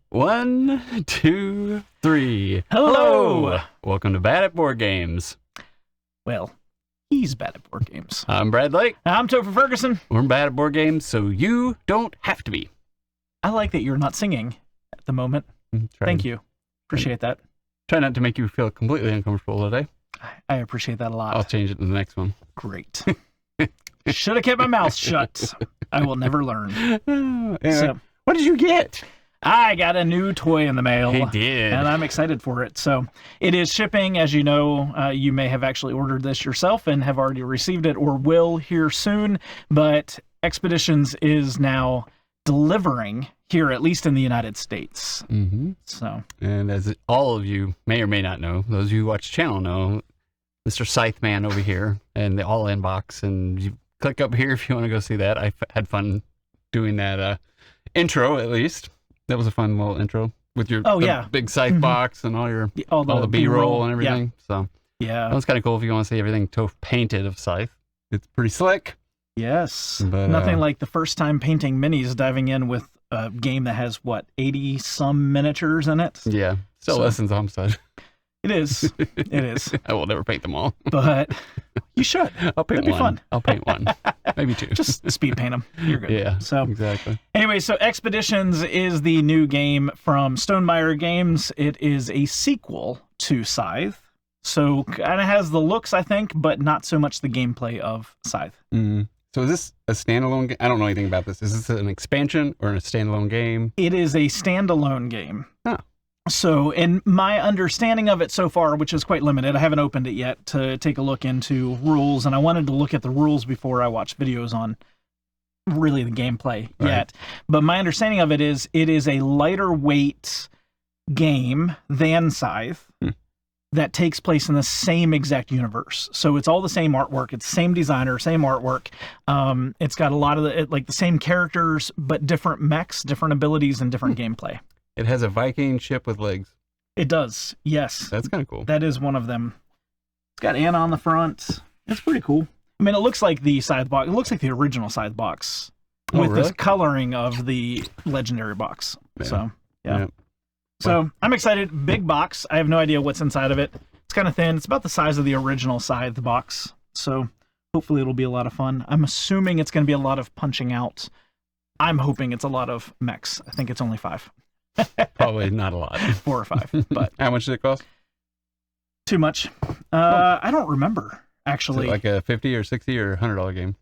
1, 2, 3. Hello. Welcome to Bad at Board Games. Well, he's bad at board games. I'm Brad Lake. I'm Toph Ferguson. We're bad at board games, so you don't have to be. I like that you're not singing at the moment. Thank you. Appreciate that. Try not to make you feel completely uncomfortable today. I appreciate that a lot. I'll change it to the next one. Great. Should have kept my mouth shut. I will never learn. Anyway, So, what did you get? I got a new toy in the mail. He did. And I'm excited for it. So it is shipping. As you know, you may have actually ordered this yourself and have already received it or will here soon. But Expeditions is now delivering here, at least in the United States. Mm-hmm. So, And as all of you may or may not know, those of you who watch the channel know, Mr. Scythe Man over here and the all unbox. And you click up here if you want to go see that. I had fun doing that intro, at least. That was a fun little intro with your big Scythe box and all the B-roll and everything. So that was kind of cool if you want to see everything Toph painted of Scythe. It's pretty slick. Yes. But, nothing like the first time painting minis, diving in with a game that has, 80-some miniatures in it? Yeah. Still less than Homestead. It is. It is. I will never paint them all. But you should. I'll paint That'd one. Be fun. I'll paint one. Maybe two. Just speed paint them. You're good. Yeah, so, exactly. Anyway, so Expeditions is the new game from Stonemaier Games. It is a sequel to Scythe. So kind of has the looks, I think, but not so much the gameplay of Scythe. Mm. So is this a standalone game? I don't know anything about this. Is this an expansion or a standalone game? It is a standalone game. Huh. So, in my understanding of it so far, which is quite limited, I haven't opened it yet to take a look into rules, and I wanted to look at the rules before I watched videos on really the gameplay yet. But my understanding of it is a lighter weight game than Scythe that takes place in the same exact universe. So it's all the same artwork, it's the same designer, same artwork. It's got a lot of the same characters, but different mechs, different abilities, and different gameplay. It has a Viking ship with legs. It does, yes. That's kind of cool. That is one of them. It's got Anna on the front. It's pretty cool. I mean, it looks like the Scythe box. It looks like the original Scythe box with this coloring of the legendary box. Yeah. So, yeah. So, I'm excited. Big box. I have no idea what's inside of it. It's kind of thin. It's about the size of the original Scythe box. So, hopefully it'll be a lot of fun. I'm assuming it's going to be a lot of punching out. I'm hoping it's a lot of mechs. I think it's only 5. Probably not a lot. 4 or 5, but how much did it cost? Too much. I don't remember actually. Like a $50 or $60 or $100 game.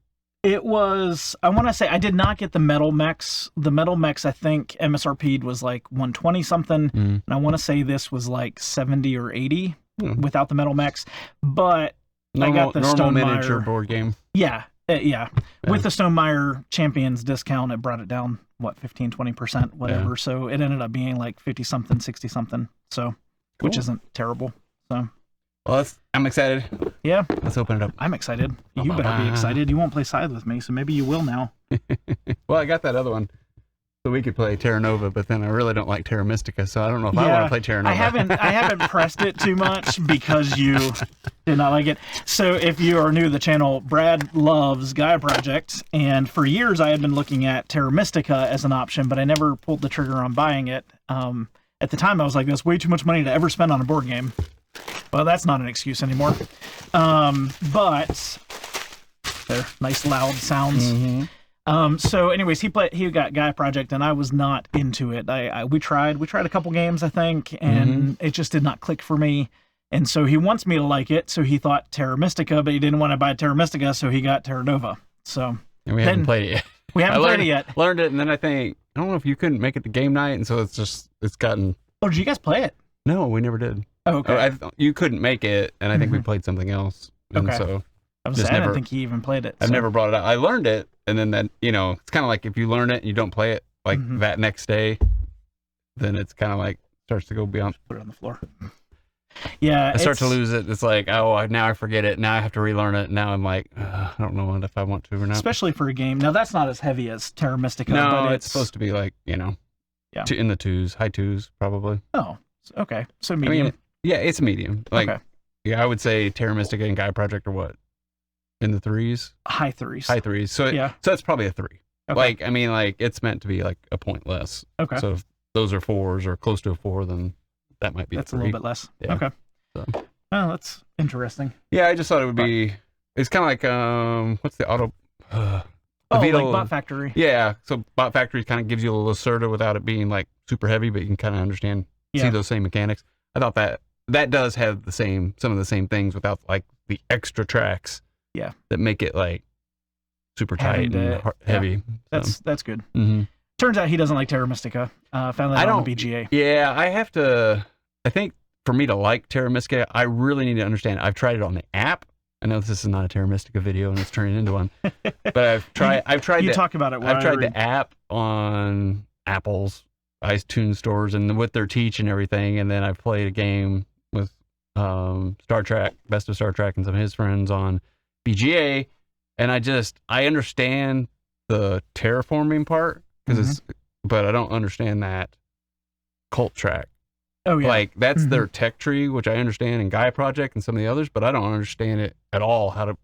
It was. I want to say I did not get the metal mechs. The metal mechs, I think MSRP'd was like 120 something, and I want to say this was like 70 or 80 without the metal mechs. But I got the normal Stonemaier miniature board game. Yeah. With the Stonemaier Champions discount, it brought it down, 15-20%, whatever. Yeah. So it ended up being like 50-something, 60-something. So, cool. Which isn't terrible. So, well, I'm excited. Yeah. Let's open it up. I'm excited. You better be excited. You won't play Scythe with me, so maybe you will now. Well, I got that other one. So we could play Terra Nova, but then I really don't like Terra Mystica, so I don't know if I want to play Terra Nova. I haven't pressed it too much because you did not like it. So if you are new to the channel, Brad loves Gaia Project, and for years I had been looking at Terra Mystica as an option, but I never pulled the trigger on buying it. At the time I was like, that's way too much money to ever spend on a board game. Well, that's not an excuse anymore. But they're nice loud sounds. Mm-hmm. So anyways, he got Gaia Project, and I was not into it. We tried a couple games, I think, and it just did not click for me. And so he wants me to like it, so he thought Terra Mystica, but he didn't want to buy Terra Mystica, so he got Terra Nova. So and we haven't played it yet. We haven't played it yet. Learned it, and then I don't know if you couldn't make it to game night, and so it's gotten. Oh, did you guys play it? No, we never did. Oh, okay. You couldn't make it, and I think we played something else. And so I don't think he even played it. I've never brought it out. I learned it, and then it's kind of like if you learn it and you don't play it like that next day, then it's kind of like starts to go beyond. Put it on the floor. Yeah, I start to lose it. It's like, now I forget it. Now I have to relearn it. Now I'm like, I don't know if I want to or not. Especially for a game. Now that's not as heavy as Terra Mystica. No, but it's supposed to be like in the 2s, high 2s probably. Oh, okay. So medium. It's medium. Yeah, I would say Terra Mystica and Gaia Project are what? In the 3s? High 3s. High 3s. So so it's probably a 3. Okay. It's meant to be like a point less. Okay. So those are 4s or close to a 4, then that might be That's a a 3. little bit less. Yeah. Okay. So. Oh, that's interesting. Yeah, I just thought it would be. It's kind of like what's the auto? Like Bot Factory. Yeah, so Bot Factory kind of gives you a little Lacerda without it being like super heavy, but you can kind of understand, see those same mechanics. I thought that does have some of the same things without like the extra tracks. Yeah. That make it like super tight and heavy. That's good. Mm-hmm. Turns out he doesn't like Terra Mystica. Found that on the BGA. Yeah, I think for me to like Terra Mystica, I really need to understand. I've tried it on the app. I know this is not a Terra Mystica video and it's turning into one, but I've tried. You talk about it. I've tried the app on Apple's iTunes stores and what they're teaching everything, and then I've played a game with Star Trek, Best of Star Trek, and some of his friends on BGA, and I understand the terraforming part but I don't understand that cult track. Oh yeah, like that's their tech tree, which I understand in Gaia Project and some of the others, but I don't understand it at all how to.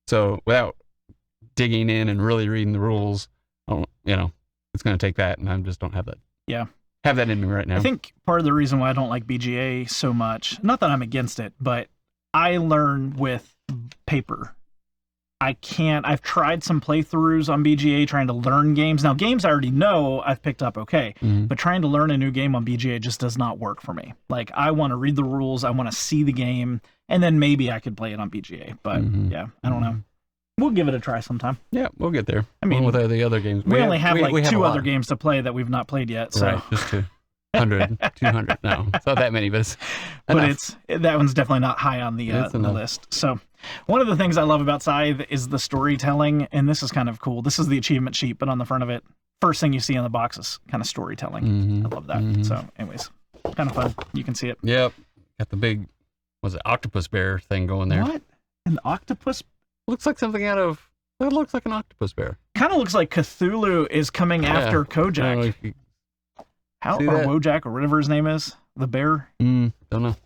So without digging in and really reading the rules, it's going to take that, and I just don't have that. Yeah, have that in me right now. I think part of the reason why I don't like BGA so much, not that I'm against it, but I learn with paper. I've tried some playthroughs on BGA trying to learn games. Now, games I already know I've picked up okay, but trying to learn a new game on BGA just does not work for me. Like, I want to read the rules, I want to see the game, and then maybe I could play it on BGA. But yeah, I don't know. We'll give it a try sometime. Yeah, we'll get there. I mean, with the other games. We only have like 2 other games to play that we've not played yet. So. Right, just 2. 100, 200. No, it's not that many, but it's enough. But that one's definitely not high on the list. So one of the things I love about Scythe is the storytelling, and this is kind of cool. This is the achievement sheet, but on the front of it, first thing you see on the box is kind of storytelling. I love that. So anyways, kind of fun. You can see it. Yep. Got the big, octopus bear thing going there. What? An octopus? Looks like something out of, it looks like an octopus bear. Kind of looks like Cthulhu is coming after Kojak. Or Wojak, or whatever his name is, the bear. Don't know.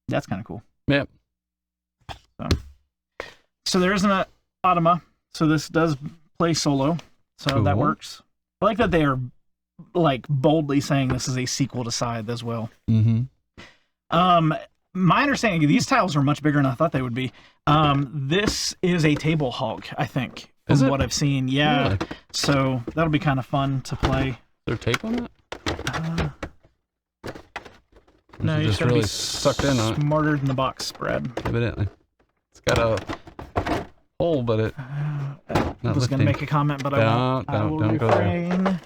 That's kind of cool. Yep. So there is an Automa. So this does play solo. So that works. I like that they are like boldly saying this is a sequel to Scythe as well. My understanding, these tiles are much bigger than I thought they would be. This is a table hog, I think, from what I've seen. Yeah. Really? So that'll be kind of fun to play. Is there tape on that? No, you just really sucked in on it. Smarter than the box, Brad. Evidently. It's got a hole, but it... I was going to make a comment, but I won't. Don't go there.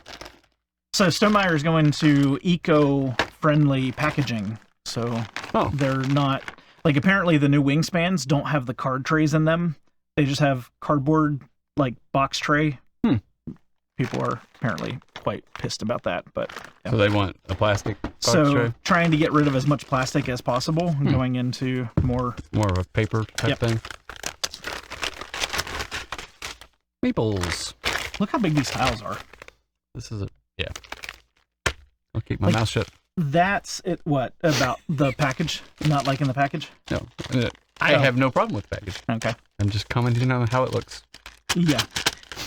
So Stonemaier is going to eco-friendly packaging. So they're not... Like, apparently the new wingspans don't have the card trays in them. They just have cardboard, like, box tray. People are apparently quite pissed about that, but so they want a plastic box tray? Trying to get rid of as much plastic as possible, going into more of a paper type thing. Meeples. Look how big these tiles are. This is I'll keep my mouth shut. That's it. What about the package? Not liking the package? No, I have no problem with the package. Okay, I'm just commenting on how it looks. Yeah.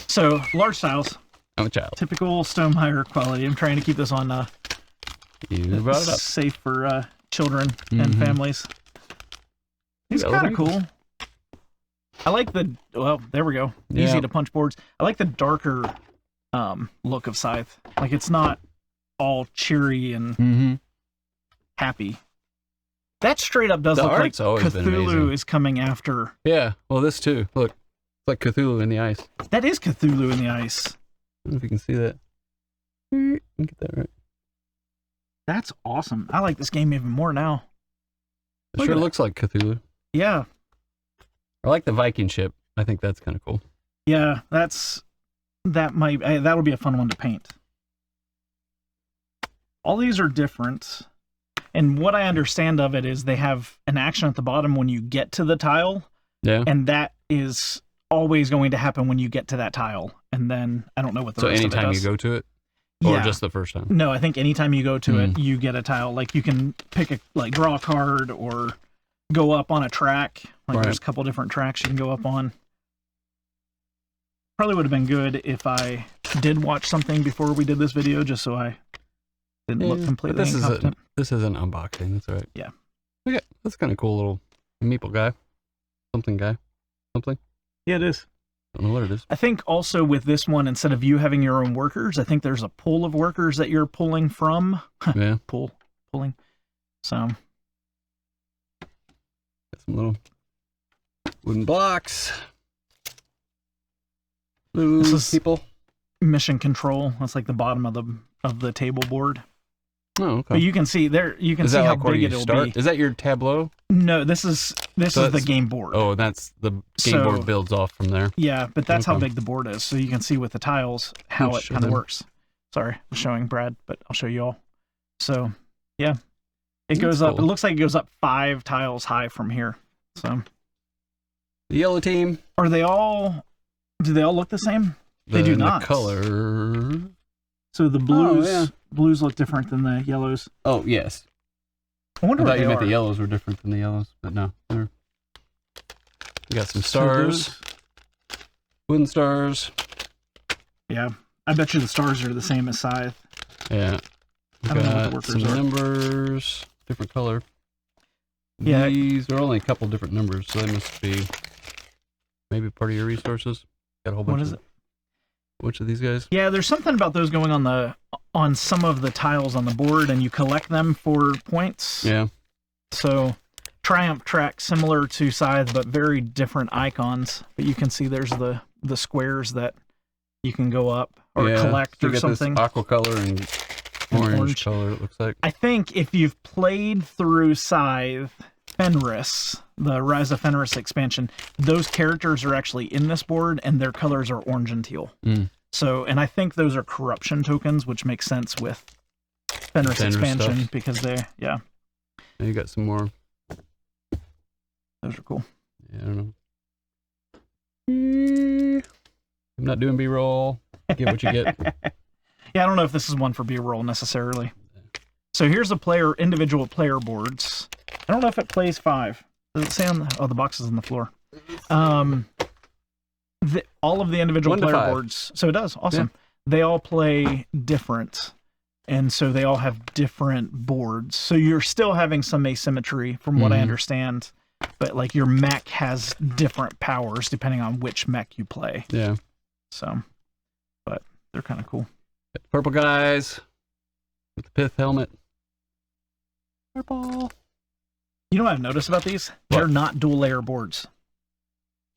So large tiles. I'm a child. Typical Stonemaier quality. I'm trying to keep this on you brought it up. Safe for children and families. It's kind of cool. I like there we go. Easy to punch boards. I like the darker look of Scythe. Like, it's not all cheery and happy. That straight up does look like Cthulhu is coming after. Yeah, well, this too. Look, it's like Cthulhu in the ice. That is Cthulhu in the ice. I don't know if you can see that. You can get that right. That's awesome. I like this game even more now. It sure looks like Cthulhu. Yeah. I like the Viking ship. I think that's kind of cool. Yeah, that'll be a fun one to paint. All these are different. And what I understand of it is they have an action at the bottom when you get to the tile. Yeah. And that is always going to happen when you get to that tile. And then I don't know what the rest of it does. So anytime you go to it? Or just the first time? No, I think anytime you go to it, you get a tile. Like, you can pick draw a card or go up on a track. There's a couple different tracks you can go up on. Probably would have been good if I did watch something before we did this video, just so I didn't look completely incompetent. This is an unboxing. That's right. Yeah. Okay, that's kind of cool little meeple guy. Something. Yeah, it is. Don't know what it is. I think also with this one, instead of you having your own workers, I think there's a pool of workers that you're pulling from. Yeah. Pulling. So. Got some little wooden blocks. Blue This is people. Mission control. That's like the bottom of the table board. Oh, okay. But you can see there. You can Is see that how like where big you it'll start? be. Is that your tableau? No, this is the game board. Oh, that's the game board builds off from there. Yeah, but that's how Okay. big the board is. So you can see with the tiles how I'll it show kind of them. works. Sorry, I'm showing Brad, but I'll show you all. So, yeah, it That's goes up. cool. It looks like it goes up 5 tiles high from here. So, The yellow team. are they all? Do they all look the same? They do not. The color. So the blues, yeah. blues look different than the yellows. Oh, yes. I wonder I what thought they you meant are. the yellows were different than the yellows, but no. We got some So stars. those- Wooden stars. Yeah, I bet you the stars are the same as Scythe. Yeah. We I don't know what the got workers some are. numbers. Different color. Yeah. These are only a couple different numbers, so they must be maybe part of your resources. Got a whole bunch What is of it? Which of these guys? Yeah, there's something about those going on some of the tiles on the board, and you collect them for points. Yeah. So, Triumph track similar to Scythe, but very different icons. But you can see there's the squares that you can go up or Yeah. collect So you or got something. This aqua color and orange color, it looks like. I think if you've played through Scythe, Fenris, the Rise of Fenris expansion, those characters are actually in this board, and their colors are orange and teal. Mm. So, and I think those are corruption tokens, which makes sense with Fenris expansion stuff. because And you got some more. those are cool. Yeah, I don't know. I'm not doing B-roll. Get what you get. Yeah, I don't know if this is one for B-roll necessarily. So here's the individual player boards. I don't know if it plays 5. Does it say on the... Oh, the box is on the floor. All of the individual 1 to player 5. boards. So it does. Awesome. They all play different. And so they all have different boards. So you're still having some asymmetry from what I understand. But like your mech has different powers depending on which mech you play. Yeah. So, but they're kind of cool. Got the purple guys with the pith helmet. Purple. You know what I've noticed about these? What? They're not dual layer boards.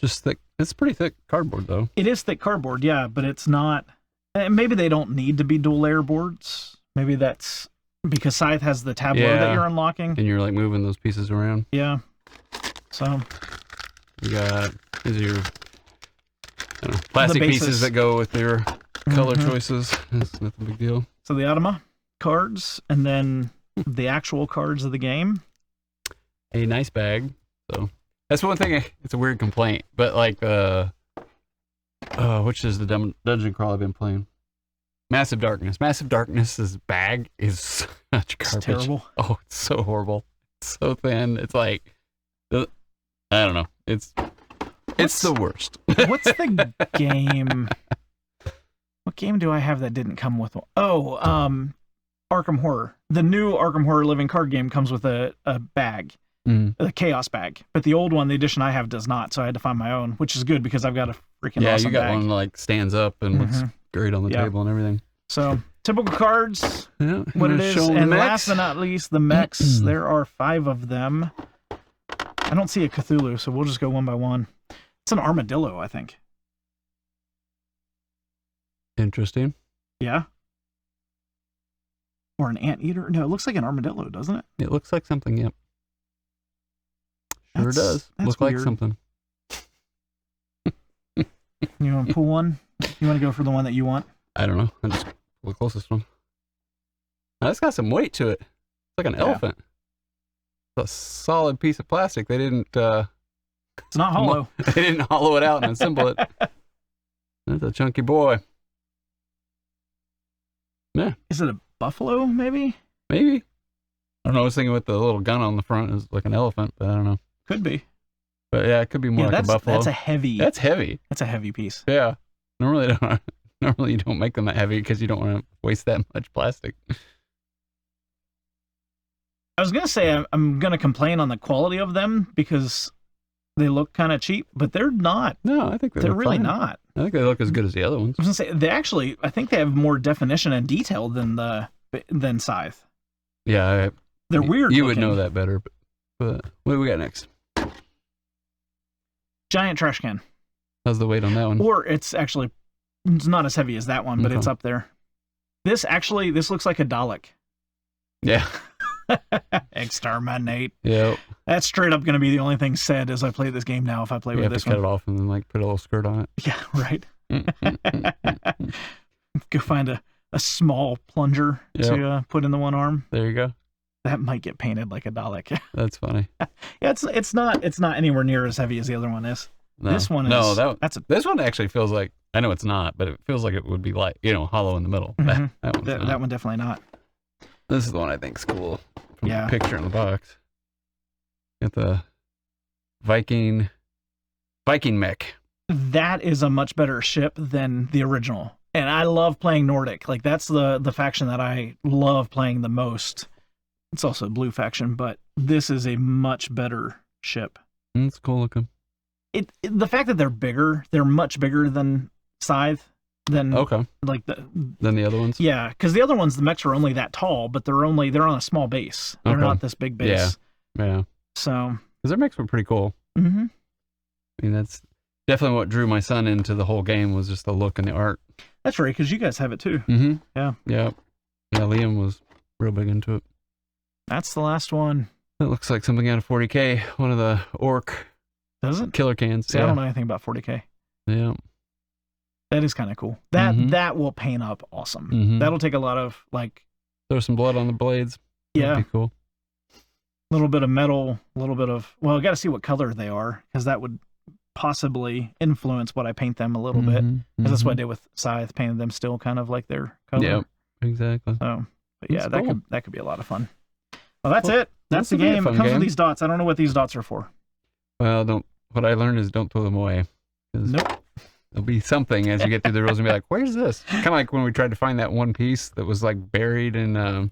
Just thick. It's pretty thick cardboard, though. It is thick cardboard, yeah, but it's not. Maybe they don't need to be dual layer boards. Maybe that's because Scythe has the tableau that Yeah. you're unlocking. And you're like moving those pieces around. Yeah. So You got these are your plastic bases. pieces that go with your color Mhm. choices. It's not a big deal. So the Automa cards, and then the actual cards of the game. A nice bag. So that's one thing. It's a weird complaint, but like which is the dungeon crawl I've been playing? Massive Darkness. Massive Darkness's bag is such garbage. It's terrible. Oh, it's so horrible. It's so thin. It's like I don't know. It's the worst. What's the game? What game do I have that didn't come with one? Oh, Arkham Horror. The new Arkham Horror Living card game comes with a bag. A chaos bag, but the old one, the edition I have, does not. So I had to find my own, which is good because I've got a freaking awesome you got bag. one that like stands up and looks great on the table and everything. So typical cards, Yeah, what it wanna is, show 'em the and mechs? last but not least, the mechs. There are 5 of them. I don't see a Cthulhu, so we'll just go one by one. It's an armadillo, I think. Interesting. Yeah. Or an anteater. No, it looks like an armadillo, doesn't it? It looks like something. Yep. Sure That's- does. that's Look like weird. something. You want to pull one? You want to go for the one that you want? I don't know. I just the closest one. Now, it's got some weight to it. It's like an elephant. It's a solid piece of plastic. They didn't. It's not hollow. They didn't hollow it out and assemble it. That's a chunky boy. Yeah, Is it a buffalo, maybe? maybe. I don't know. I was thinking with the little gun on the front is like an elephant, but I don't know. Could be. But yeah, it could be more like a buffalo. That's a heavy. That's heavy. That's a heavy piece. Yeah. Normally, they don't. Normally you don't make them that heavy because you don't want to waste that much plastic. I was gonna say I'm gonna complain on the quality of them because they look kind of cheap, but they're not. No, I think they're really fine. not. I think they look as good as the other ones. I was gonna say I think they have more definition and detail than Scythe. Yeah, they're weird. You looking. would know that better, but what do we got next? Giant trash can. How's the weight on that one? Or it's not as heavy as that one, but it's up there. This looks like a Dalek. Yeah. Exterminate. Yeah. That's straight up going to be the only thing said as I play this game now if I play with this one. Cut it off and then like put a little skirt on it. Yeah, right. Go find a small plunger to put in the one arm. There you go. That might get painted like a Dalek. That's funny. Yeah, it's not anywhere near as heavy as the other one is. No. This one is. No, this one actually feels like, I know it's not, but it feels like it would be like, hollow in the middle. Mm-hmm. That one definitely not. This is the one I think's cool. From the picture in the box. Got the Viking mech. That is a much better ship than the original. And I love playing Nordic. Like that's the faction that I love playing the most. It's also a blue faction, but this is a much better ship. It's cool looking. The fact that they're much bigger than Scythe. Than the other ones. Yeah, because the other ones, the mechs are only that tall, but they're on a small base. They're not this big base. Yeah. So because their mechs were pretty cool. Mm-hmm. I mean, that's definitely what drew my son into the whole game was just the look and the art. That's right, because you guys have it too. Mm-hmm. Yeah. Yeah. Liam was real big into it. That's the last one. That looks like something out of 40K. One of the orc. Does it? Killer cans. See, I don't know anything about 40K. Yeah. That is kind of cool. That will paint up awesome. Mm-hmm. That'll take a lot of throw some blood on the blades. Yeah. That'd be cool. A little bit of metal, a little bit of I got to see what color they are because that would possibly influence what I paint them a little bit. Because that's what I did with Scythe, painted them still kind of like their color. Yeah, exactly. So, but yeah, that's cool. that could be a lot of fun. Well, that's it. That's the game. It comes with these dots. I don't know what these dots are for. Well, what I learned is don't throw them away. Nope. There'll be something as you get through the rules and be like, where's this? Kind of like when we tried to find that one piece that was like buried in, what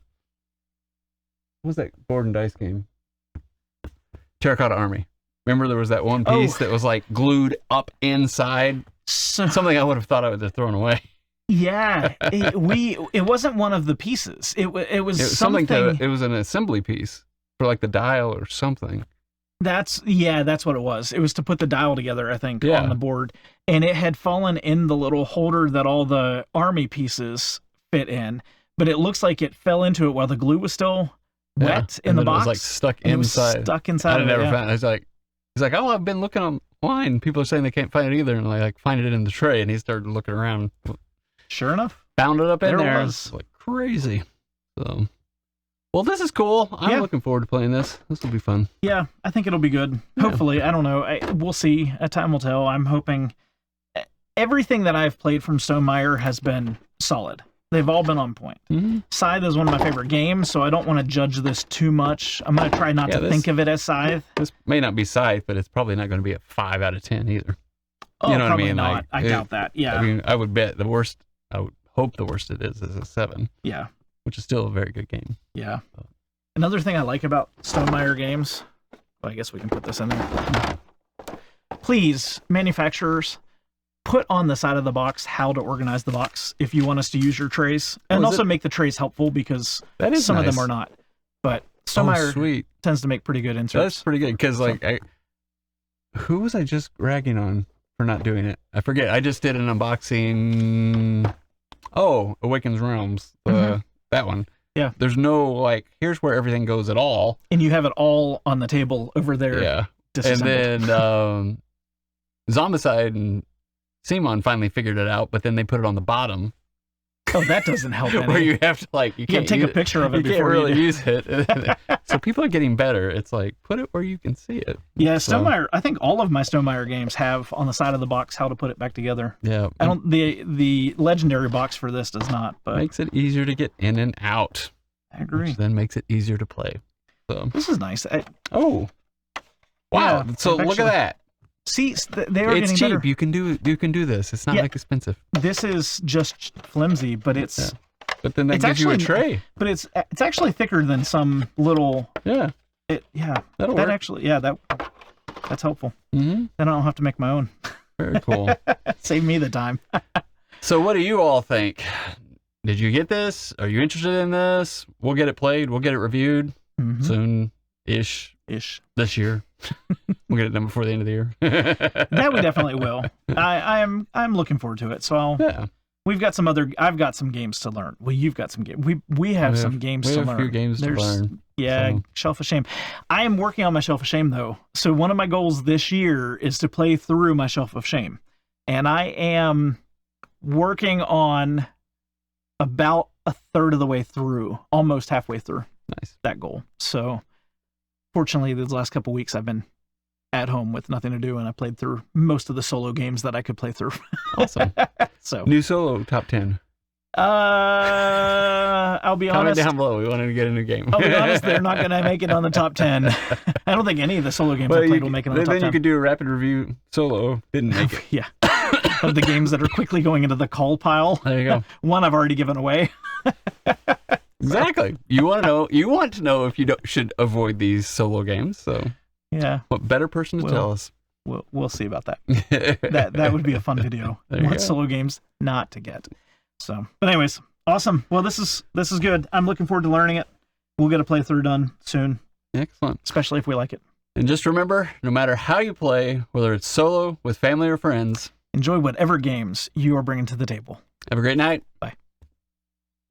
was that board and dice game? Terracotta Army. Remember there was that one piece that was like glued up inside? Something I would have thought I would have thrown away. Yeah, it wasn't one of the pieces. It was something. It was an assembly piece for like the dial or something. That's what it was. It was to put the dial together, I think, on the board. And it had fallen in the little holder that all the army pieces fit in. But it looks like it fell into it while the glue was still wet in the box. It was like stuck inside. I never found it. He's like, oh, I've been looking online. People are saying they can't find it either. And I like find it in the tray. And he started looking around. Sure enough. Found it up in there. It was like crazy. So... Well, this is cool. I'm looking forward to playing this. This will be fun. Yeah, I think it'll be good. Yeah. Hopefully. I don't know. We'll see. Time will tell. I'm hoping everything that I've played from Stonemaier has been solid. They've all been on point. Mm-hmm. Scythe is one of my favorite games, so I don't want to judge this too much. I'm going to try not to think of it as Scythe. This may not be Scythe, but it's probably not going to be a 5 out of 10 either. Oh, you know probably what I mean? Not. I doubt that. Yeah. I mean, I would bet the worst, I would hope the worst it is a 7. Yeah. Which is still a very good game. Yeah. Another thing I like about Stonemaier Games, well, I guess we can put this in there. Please, manufacturers, put on the side of the box how to organize the box if you want us to use your trays. And also make the trays helpful because some of them are not. But Stonemaier tends to make pretty good inserts. That's pretty good because, who was I just ragging on for not doing it? I forget. I just did an unboxing. Oh, Awakens Realms. That one. Yeah. There's no, here's where everything goes at all. And you have it all on the table over there. Yeah. And then Zombicide and Simon finally figured it out, but then they put it on the bottom. Oh, that doesn't help any. Where you have to, you can't take a picture of it before you really use it. So people are getting better. It's put it where you can see it. Yeah, Stonemaier, I think all of my Stonemaier games have on the side of the box how to put it back together. Yeah. The legendary box for this does not, but makes it easier to get in and out. I agree. Which then makes it easier to play. So this is nice. Wow. Yeah, so look at that. See, they are It's getting cheap. better. You can do this. It's not like expensive. This is just flimsy, but it's. Yeah. But then that It's gives you a actually- tray. But it's actually thicker than some little. Yeah. That'll that work. actually that's helpful. Mm-hmm. Then I don't have to make my own. Very cool. Save me the time. So what do you all think? Did you get this? Are you interested in this? We'll get it played. We'll get it reviewed soon-ish this year. We'll get it done before the end of the year. That we definitely will. I'm looking forward to it. So I've got some games to learn. Well, you've got some games. We have some games to learn. We have a few games to learn. Yeah, so. Shelf of Shame. I am working on my Shelf of Shame, though. So one of my goals this year is to play through my Shelf of Shame. And I am working on about a third of the way through, almost halfway through that goal. So fortunately, these last couple weeks, I've been at home with nothing to do, and I played through most of the solo games that I could play through. Awesome. So new solo top 10. I'll be Comment honest. down below. We wanted to get a new game. I'll be honest, they're not going to make it on the top 10. I don't think any of the solo games I played will make it on the top 10. Then you could do a rapid review solo. Didn't make it. Yeah. Of the games that are quickly going into the call pile. There you go. One I've already given away. Exactly. You want to know if you should avoid these solo games. So yeah. What better person to tell us? We'll see about that. That would be a fun video. What solo games not to get. So, but anyways, awesome. Well, this is good. I'm looking forward to learning it. We'll get a playthrough done soon. Excellent. Especially if we like it. And just remember, no matter how you play, whether it's solo, with family, or friends, enjoy whatever games you are bringing to the table. Have a great night. Bye.